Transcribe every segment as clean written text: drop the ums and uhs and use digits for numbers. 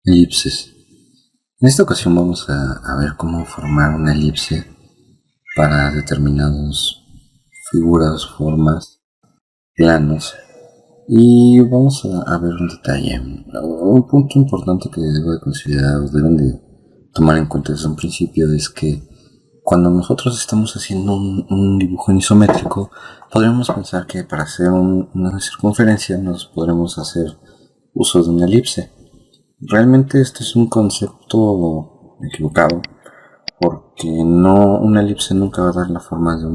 Elipses. En esta ocasión vamos a ver cómo formar una elipse para determinadas figuras, formas, planos, y vamos a ver un detalle. Un punto importante que debo de considerar, o deben de tomar en cuenta desde un principio, es que cuando nosotros estamos haciendo un dibujo en isométrico, podríamos pensar que para hacer una circunferencia nos podremos hacer uso de una elipse. Realmente este es un concepto equivocado, porque una elipse nunca va a dar la forma de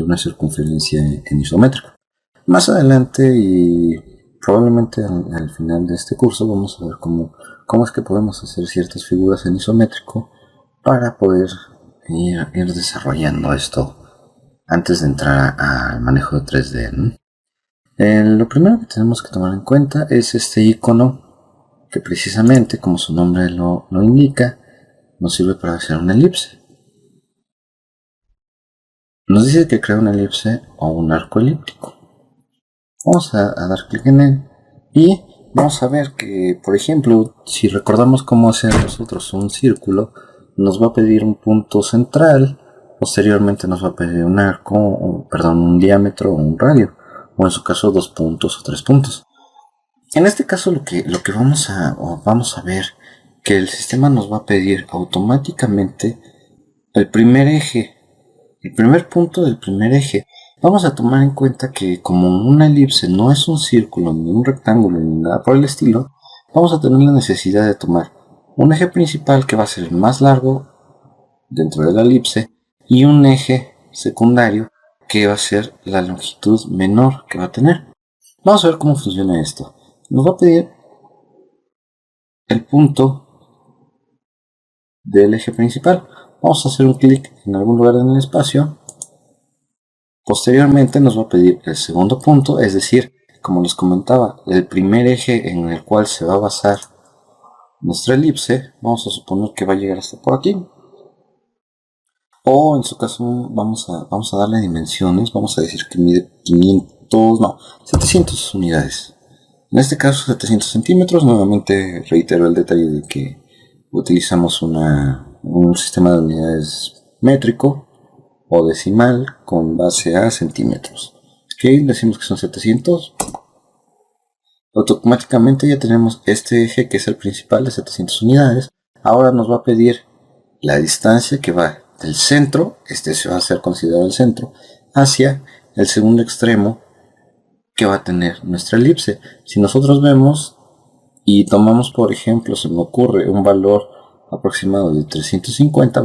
una circunferencia en isométrico. Más adelante y probablemente al final de este curso vamos a ver cómo es que podemos hacer ciertas figuras en isométrico para poder ir desarrollando esto antes de entrar al manejo de 3D, ¿no? Lo primero que tenemos que tomar en cuenta es este icono, que precisamente, como su nombre lo indica, nos sirve para hacer una elipse. Nos dice que crea una elipse o un arco elíptico. Vamos a dar clic en él y vamos a ver que, por ejemplo, si recordamos cómo hacer nosotros un círculo, nos va a pedir un punto central, posteriormente nos va a pedir un arco, un diámetro o un radio, o en su caso 2 puntos o 3 puntos. En este caso lo que vamos a ver que el sistema nos va a pedir automáticamente el primer eje, el primer punto del primer eje. Vamos a tomar en cuenta que como una elipse no es un círculo, ni un rectángulo, ni nada por el estilo, vamos a tener la necesidad de tomar un eje principal que va a ser el más largo dentro de la elipse y un eje secundario que va a ser la longitud menor que va a tener. Vamos a ver cómo funciona esto. Nos va a pedir el punto del eje principal. Vamos a hacer un clic en algún lugar en el espacio. Posteriormente nos va a pedir el segundo punto, es decir, como les comentaba, el primer eje en el cual se va a basar nuestra elipse. Vamos a suponer que va a llegar hasta por aquí. O en su caso vamos a darle dimensiones. Vamos a decir que mide 700 unidades. En este caso 700 centímetros. Nuevamente reitero el detalle de que utilizamos un sistema de unidades métrico o decimal con base a centímetros. Ok, decimos que son 700. Automáticamente ya tenemos este eje que es el principal de 700 unidades. Ahora nos va a pedir la distancia que va del centro, este se va a ser considerado el centro, hacia el segundo extremo que va a tener nuestra elipse. Si nosotros vemos y tomamos, por ejemplo, se me ocurre un valor aproximado de 350,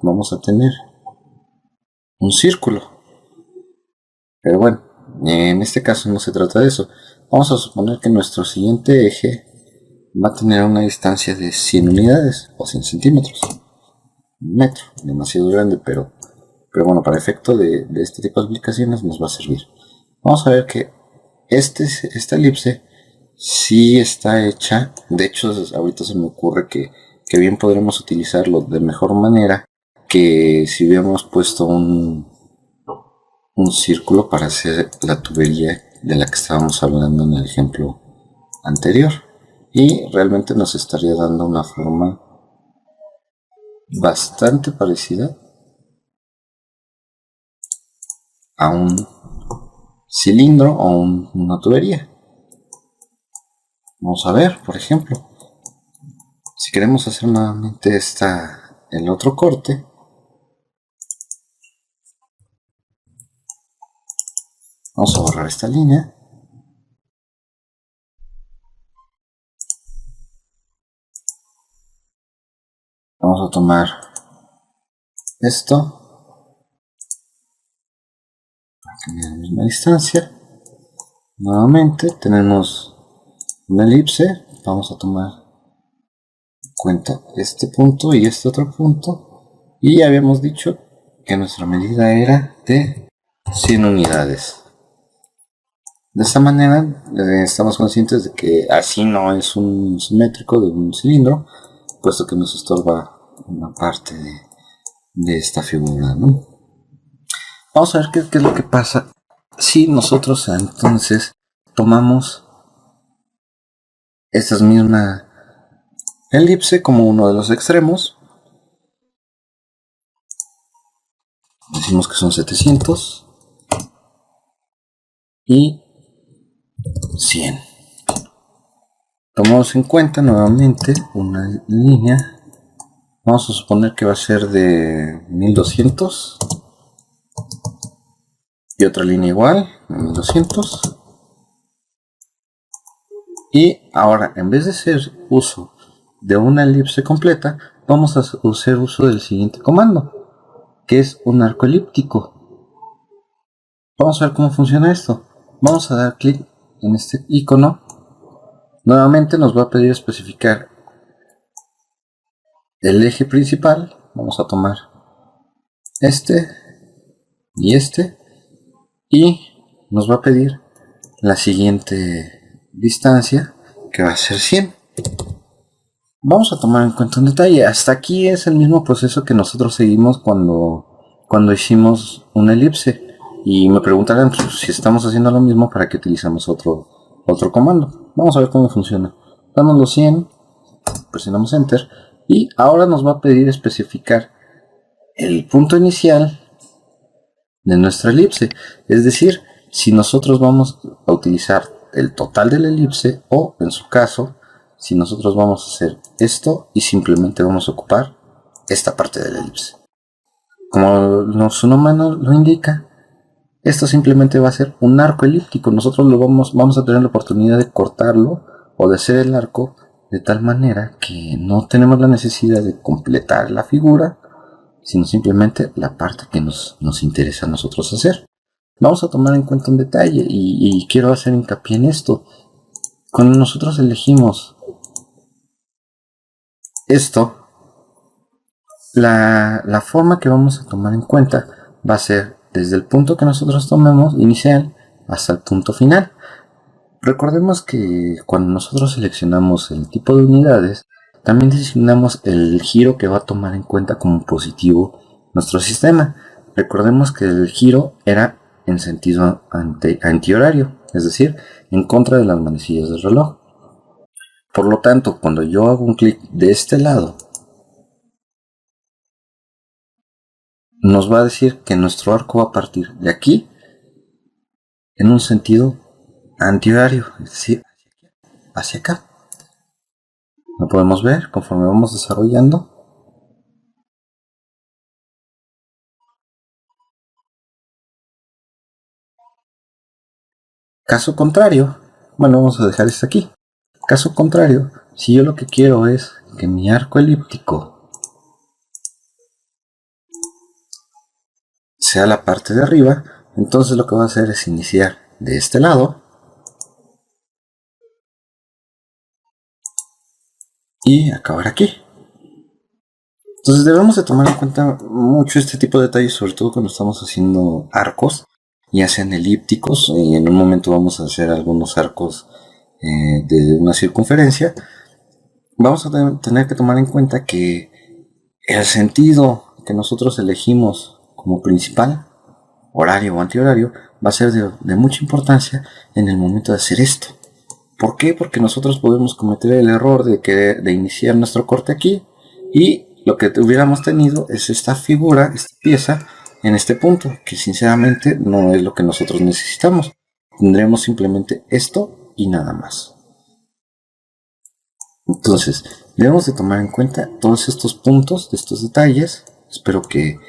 vamos a tener un círculo. Pero bueno, en este caso no se trata de eso. Vamos a suponer que nuestro siguiente eje va a tener una distancia de 100 unidades o 100 centímetros. Un metro, demasiado grande, pero bueno, para efecto de este tipo de aplicaciones nos va a servir. Vamos a ver que esta elipse sí está hecha. De hecho, ahorita se me ocurre que bien podremos utilizarlo de mejor manera que si hubiéramos puesto un círculo para hacer la tubería de la que estábamos hablando en el ejemplo anterior, y realmente nos estaría dando una forma bastante parecida a un cilindro o una tubería. Vamos a ver, por ejemplo, si queremos hacer nuevamente el otro corte, vamos a borrar esta línea. Vamos a tomar esto, a la misma distancia. Nuevamente tenemos una elipse. Vamos a tomar en cuenta este punto y este otro punto. Y ya habíamos dicho que nuestra medida era de 100 unidades. De esta manera estamos conscientes de que así no es un simétrico de un cilindro, puesto que nos estorba una parte de esta figura, ¿no? Vamos a ver qué es lo que pasa si nosotros entonces tomamos esta misma elipse como uno de los extremos. Decimos que son 700 y 100. Tomamos en cuenta nuevamente una línea. Vamos a suponer que va a ser de 1200 y otra línea igual, 1200. Y ahora, en vez de hacer uso de una elipse completa, vamos a hacer uso del siguiente comando, que es un arco elíptico. Vamos a ver cómo funciona esto. Vamos a dar clic en este icono. Nuevamente nos va a pedir especificar el eje principal. Vamos a tomar este y este, y nos va a pedir la siguiente distancia, que va a ser 100. Vamos a tomar en cuenta un detalle. Hasta aquí es el mismo proceso que nosotros seguimos cuando hicimos una elipse, y me preguntarán si estamos haciendo lo mismo, para que utilizamos otro comando. Vamos a ver cómo funciona. Damos los 100, presionamos enter, y ahora nos va a pedir especificar el punto inicial de nuestra elipse, es decir, si nosotros vamos a utilizar el total de la elipse, o en su caso, si nosotros vamos a hacer esto y simplemente vamos a ocupar esta parte de la elipse. Como su nombre lo indica, esto simplemente va a ser un arco elíptico. Nosotros vamos a tener la oportunidad de cortarlo o de hacer el arco de tal manera que no tenemos la necesidad de completar la figura, sino simplemente la parte que nos interesa a nosotros hacer. Vamos a tomar en cuenta un detalle, y quiero hacer hincapié en esto. Cuando nosotros elegimos esto, la forma que vamos a tomar en cuenta va a ser desde el punto que nosotros tomemos inicial hasta el punto final. Recordemos que cuando nosotros seleccionamos el tipo de unidades, también designamos el giro que va a tomar en cuenta como positivo nuestro sistema. Recordemos que el giro era en sentido antihorario, es decir, en contra de las manecillas del reloj. Por lo tanto, cuando yo hago un clic de este lado, nos va a decir que nuestro arco va a partir de aquí en un sentido antihorario, es decir, hacia acá. Lo podemos ver conforme vamos desarrollando. Caso contrario, bueno, vamos a dejar esto aquí. Caso contrario, si yo lo que quiero es que mi arco elíptico sea la parte de arriba, entonces lo que voy a hacer es iniciar de este lado y acabar aquí. Entonces debemos de tomar en cuenta mucho este tipo de detalles, sobre todo cuando estamos haciendo arcos, ya sean elípticos, y en un momento vamos a hacer algunos arcos de una circunferencia. Vamos a tener que tomar en cuenta que el sentido que nosotros elegimos como principal, horario o antihorario, va a ser de mucha importancia en el momento de hacer esto. ¿Por qué? Porque nosotros podemos cometer el error de iniciar nuestro corte aquí, y lo que hubiéramos tenido es esta figura, esta pieza, en este punto, que sinceramente no es lo que nosotros necesitamos. Tendremos simplemente esto y nada más. Entonces, debemos de tomar en cuenta todos estos puntos, de estos detalles. Espero que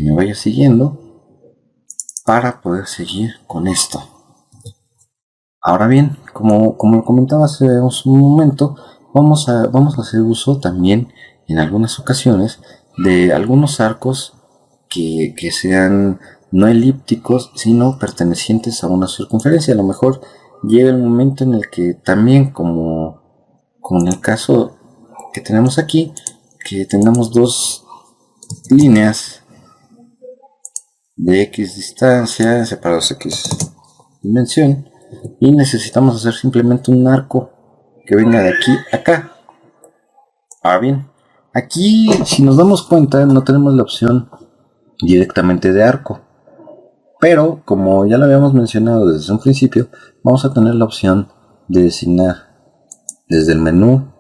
me vaya siguiendo para poder seguir con esto. Ahora bien, como lo comentaba hace un momento, vamos a hacer uso también en algunas ocasiones de algunos arcos que sean no elípticos, sino pertenecientes a una circunferencia. A lo mejor llega el momento en el que también, como en el caso que tenemos aquí, que tengamos dos líneas de X distancia separados X dimensión, y necesitamos hacer simplemente un arco que venga de aquí a acá. Ahora bien, aquí si nos damos cuenta no tenemos la opción directamente de arco, pero como ya lo habíamos mencionado desde un principio, vamos a tener la opción de designar desde el menú.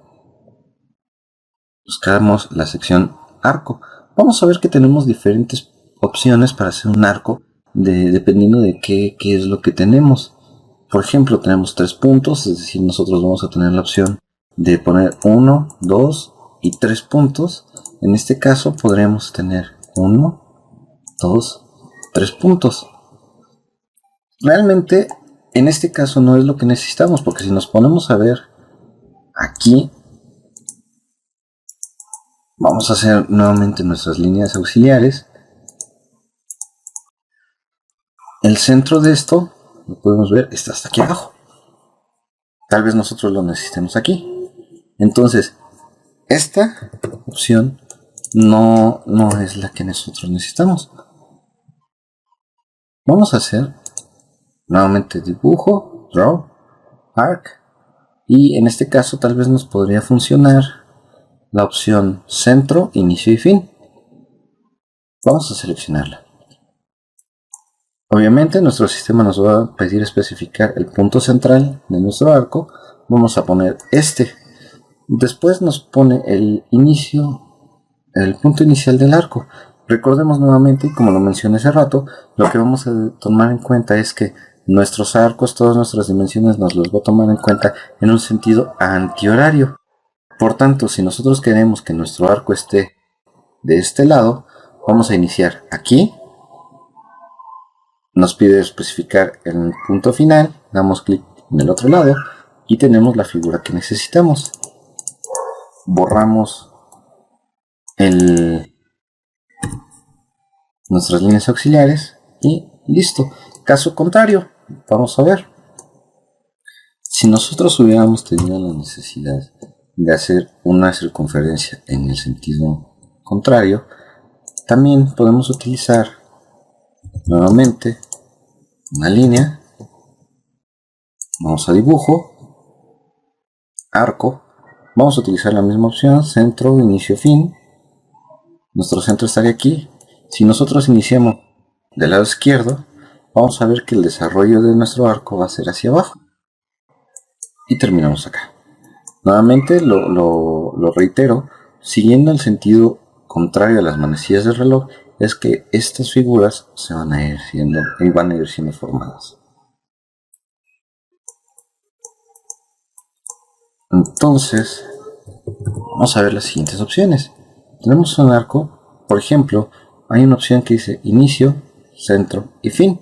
Buscamos la sección arco. Vamos a ver que tenemos diferentes opciones para hacer un arco dependiendo de qué es lo que tenemos. Por ejemplo, tenemos 3 puntos, es decir, nosotros vamos a tener la opción de poner 1, 2 y 3 puntos. En este caso podremos tener 1, 2, 3 puntos. Realmente en este caso no es lo que necesitamos, porque si nos ponemos a ver aquí, vamos a hacer nuevamente nuestras líneas auxiliares. El centro de esto, lo podemos ver, está hasta aquí abajo. Tal vez nosotros lo necesitemos aquí. Entonces, esta opción no es la que nosotros necesitamos. Vamos a hacer nuevamente dibujo, draw, arc, y en este caso tal vez nos podría funcionar la opción centro, inicio y fin. Vamos a seleccionarla. Obviamente nuestro sistema nos va a pedir especificar el punto central de nuestro arco. Vamos a poner este. Después nos pone el punto inicial del arco. Recordemos nuevamente, como lo mencioné hace rato, lo que vamos a tomar en cuenta es que nuestros arcos, todas nuestras dimensiones nos los va a tomar en cuenta en un sentido antihorario. Por tanto, si nosotros queremos que nuestro arco esté de este lado, vamos a iniciar aquí. Nos pide especificar el punto final, damos clic en el otro lado y tenemos la figura que necesitamos. Borramos nuestras líneas auxiliares y listo. Caso contrario, vamos a ver. Si nosotros hubiéramos tenido la necesidad de hacer una circunferencia en el sentido contrario, también podemos utilizar nuevamente una línea. Vamos a dibujo, arco. Vamos a utilizar la misma opción, centro, inicio, fin. Nuestro centro estaría aquí. Si nosotros iniciamos del lado izquierdo, vamos a ver que el desarrollo de nuestro arco va a ser hacia abajo. Y terminamos acá. Nuevamente lo reitero, siguiendo el sentido contrario a las manecillas del reloj, es que estas figuras se van a ir siendo formadas. Entonces, vamos a ver las siguientes opciones. Tenemos un arco, por ejemplo, hay una opción que dice inicio, centro y fin.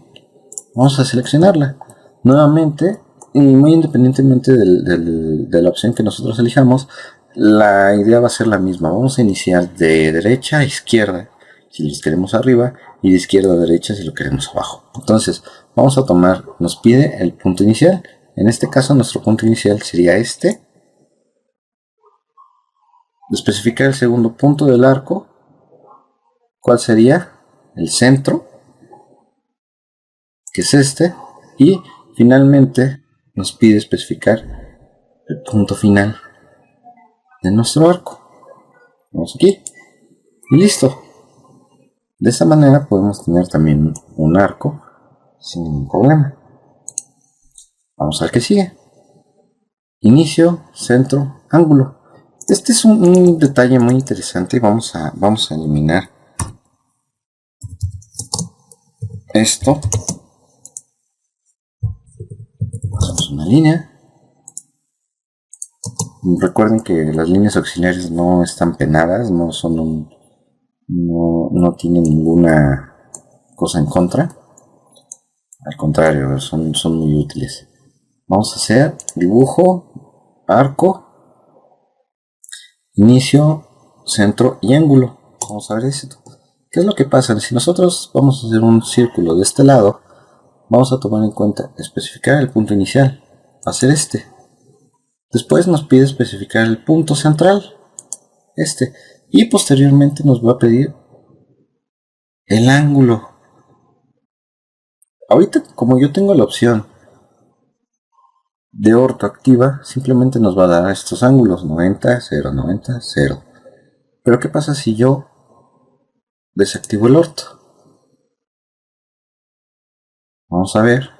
Vamos a seleccionarla. Nuevamente, y muy independientemente de la opción que nosotros elijamos, la idea va a ser la misma. Vamos a iniciar de derecha a izquierda si los queremos arriba y de izquierda a derecha si lo queremos abajo. Entonces vamos a tomar, nos pide el punto inicial. En este caso nuestro punto inicial sería este. Especificar el segundo punto del arco. ¿Cuál sería? El centro, que es este. Y finalmente nos pide especificar el punto final de nuestro arco. Vamos aquí y listo. De esta manera podemos tener también un arco sin ningún problema. Vamos a ver qué sigue. Inicio, centro, ángulo. Este es un detalle muy interesante. Vamos a eliminar esto. Hacemos una línea. Recuerden que las líneas auxiliares no están penadas, no tienen ninguna cosa en contra. Al contrario, son muy útiles. Vamos a hacer dibujo, arco, inicio, centro y ángulo. Vamos a ver esto. ¿Qué es lo que pasa? Si nosotros vamos a hacer un círculo de este lado, vamos a tomar en cuenta especificar el punto inicial. Va a ser este. Después nos pide especificar el punto central, este. Y posteriormente nos va a pedir el ángulo ahorita como yo tengo la opción de orto activa, simplemente nos va a dar estos ángulos 90, 0, 90, 0. Pero ¿qué pasa si yo desactivo el orto? Vamos a ver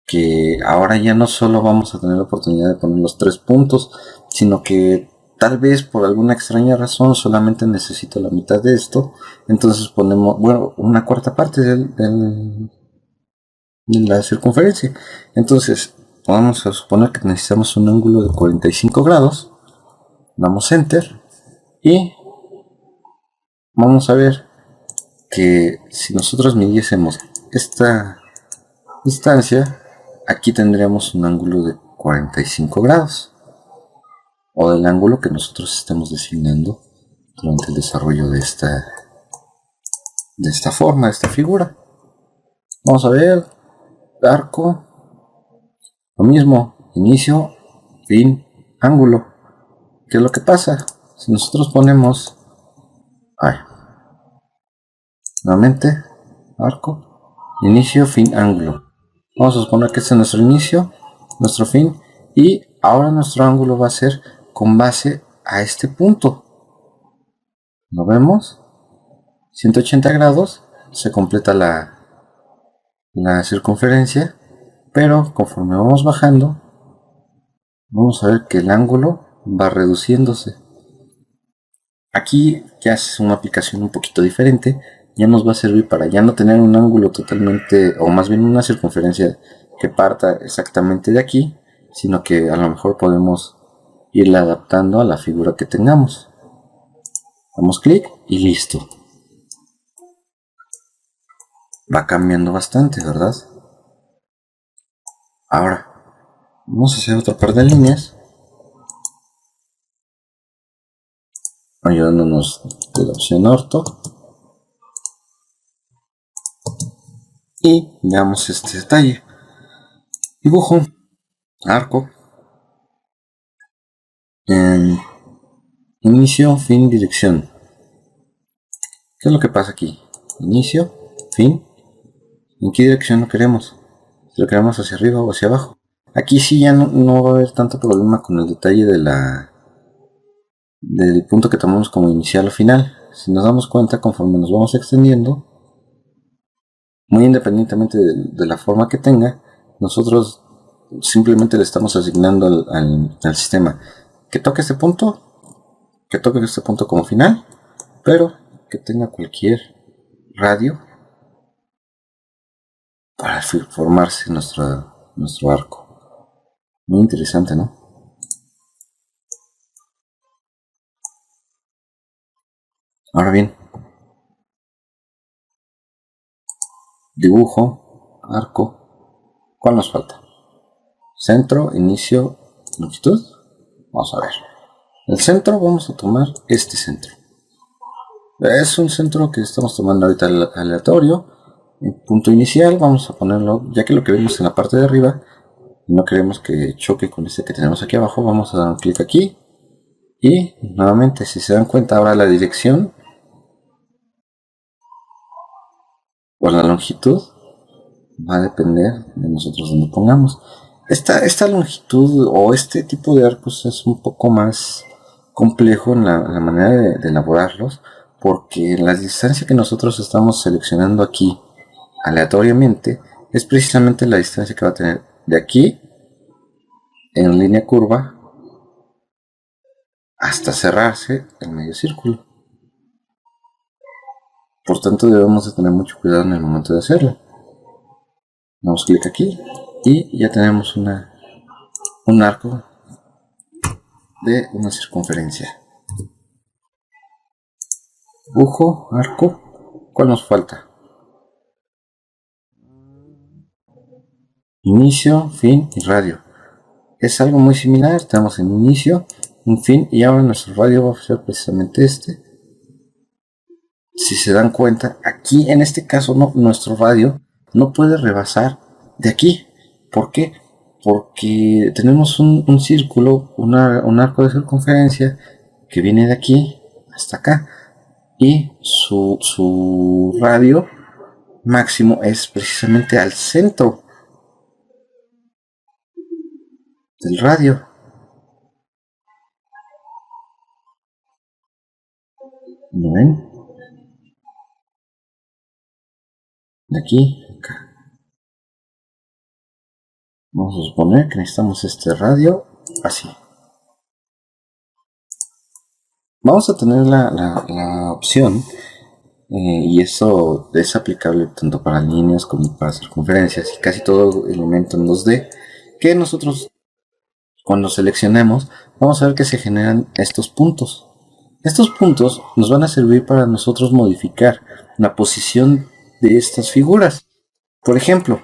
que ahora ya no solo vamos a tener la oportunidad de poner los 3 puntos, sino que tal vez por alguna extraña razón solamente necesito la mitad de esto. Entonces ponemos, bueno, una cuarta parte de la circunferencia. Entonces vamos a suponer que necesitamos un ángulo de 45 grados. Damos enter y vamos a ver que si nosotros midiésemos esta distancia, aquí tendríamos un ángulo de 45 grados, o del ángulo que nosotros estemos designando durante el desarrollo de esta forma, de esta figura. Vamos a ver, arco, lo mismo, inicio, fin, ángulo. ¿Qué es lo que pasa? Si nosotros ponemos, nuevamente, arco, inicio, fin, ángulo. Vamos a suponer que este es nuestro inicio, nuestro fin, y ahora nuestro ángulo va a ser con base a este punto. ¿Lo vemos? 180 grados, se completa la circunferencia, pero conforme vamos bajando, vamos a ver que el ángulo va reduciéndose. Aquí ya es una aplicación un poquito diferente, ya nos va a servir para ya no tener un ángulo totalmente, o más bien una circunferencia que parta exactamente de aquí, sino que a lo mejor podemos irla adaptando a la figura que tengamos. Damos clic y listo. Va cambiando bastante, ¿verdad? Ahora, vamos a hacer otra par de líneas, ayudándonos de la opción orto. Y veamos este detalle. Dibujo, arco, en inicio, fin, dirección. ¿Qué es lo que pasa aquí? Inicio, fin. ¿En qué dirección lo queremos? Si lo queremos hacia arriba o hacia abajo. Aquí sí ya no va a haber tanto problema con el detalle del punto que tomamos como inicial o final. Si nos damos cuenta, conforme nos vamos extendiendo, muy independientemente de la forma que tenga, nosotros simplemente le estamos asignando al sistema que toque este punto como final, pero que tenga cualquier radio para formarse nuestro arco. Muy interesante, ¿no? Ahora bien, dibujo, arco. ¿Cuál nos falta? Centro, inicio, longitud. Vamos a ver. El centro, vamos a tomar este centro. Es un centro que estamos tomando ahorita aleatorio. El punto inicial, vamos a ponerlo, ya que lo queremos en la parte de arriba, y no queremos que choque con este que tenemos aquí abajo, vamos a dar un clic aquí. Y nuevamente, si se dan cuenta, ahora la dirección o la longitud va a depender de nosotros donde pongamos. Esta longitud o este tipo de arcos es un poco más complejo en la manera de elaborarlos, porque la distancia que nosotros estamos seleccionando aquí aleatoriamente es precisamente la distancia que va a tener de aquí en línea curva hasta cerrarse el medio círculo. Por tanto, debemos de tener mucho cuidado en el momento de hacerlo. Damos clic aquí y ya tenemos un arco de una circunferencia. Dibujo, arco. ¿Cuál nos falta? Inicio, fin y radio. Es algo muy similar. Tenemos el inicio, un fin, y ahora nuestro radio va a ser precisamente este. Si se dan cuenta, aquí en este caso nuestro radio no puede rebasar de aquí. ¿Por qué? Porque tenemos un círculo, un arco de circunferencia que viene de aquí hasta acá, y su radio máximo es precisamente al centro del radio. ¿Lo ven? De aquí, acá. Vamos a suponer que necesitamos este radio así. Vamos a tener la opción, y eso es aplicable tanto para líneas como para circunferencias y casi todo elemento en 2D, que nosotros cuando seleccionemos vamos a ver que se generan estos puntos. Estos puntos nos van a servir para nosotros modificar la posición de estas figuras. Por ejemplo,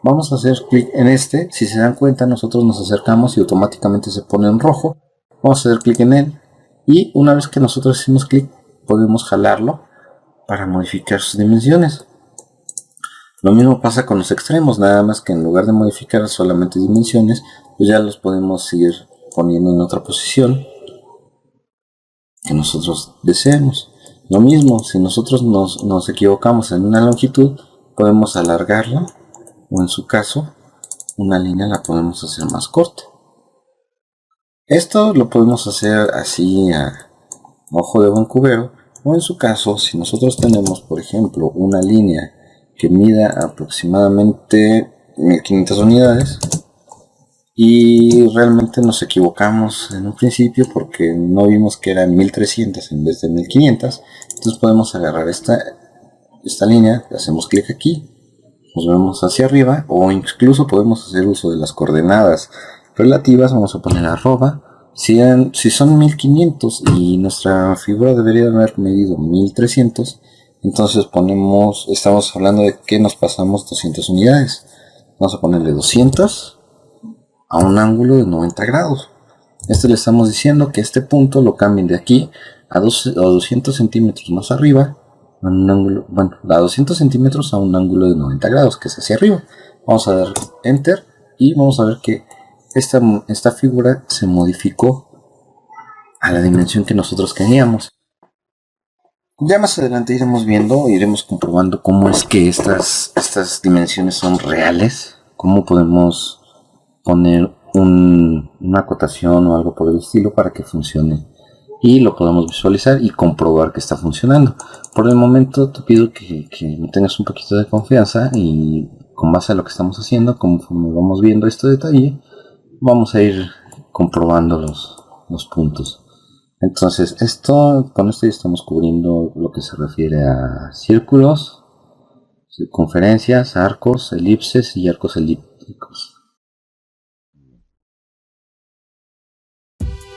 vamos a hacer clic en este. Si se dan cuenta, nosotros nos acercamos y automáticamente se pone en rojo. Vamos a hacer clic en él y una vez que nosotros hicimos clic podemos jalarlo para modificar sus dimensiones. Lo mismo pasa con los extremos, nada más que en lugar de modificar solamente dimensiones, pues ya los podemos ir poniendo en otra posición que nosotros deseemos. Lo mismo, si nosotros nos equivocamos en una longitud, podemos alargarla, o en su caso, una línea la podemos hacer más corta. Esto lo podemos hacer así a ojo de buen cubero, o en su caso, si nosotros tenemos, por ejemplo, una línea que mida aproximadamente 1500 unidades y realmente nos equivocamos en un principio porque no vimos que eran 1300 en vez de 1500, entonces podemos agarrar esta línea, le hacemos clic aquí, nos vemos hacia arriba, o incluso podemos hacer uso de las coordenadas relativas. Vamos a poner arroba. Si son 1500 y nuestra figura debería haber medido 1300, entonces estamos hablando de que nos pasamos 200 unidades. Vamos a ponerle 200 a un ángulo de 90 grados. Esto le estamos diciendo que este punto lo cambien de aquí a 200 centímetros más arriba, a un ángulo, a 200 centímetros a un ángulo de 90 grados, que es hacia arriba. Vamos a dar enter y vamos a ver que esta figura se modificó a la dimensión que nosotros queríamos. Ya más adelante iremos comprobando cómo es que estas dimensiones son reales, cómo podemos poner una acotación o algo por el estilo para que funcione y lo podemos visualizar y comprobar que está funcionando. Por el momento te pido que tengas un poquito de confianza y con base a lo que estamos haciendo, conforme vamos viendo este detalle, vamos a ir comprobando los puntos. Entonces con esto ya estamos cubriendo lo que se refiere a círculos, circunferencias, arcos, elipses y arcos elípticos.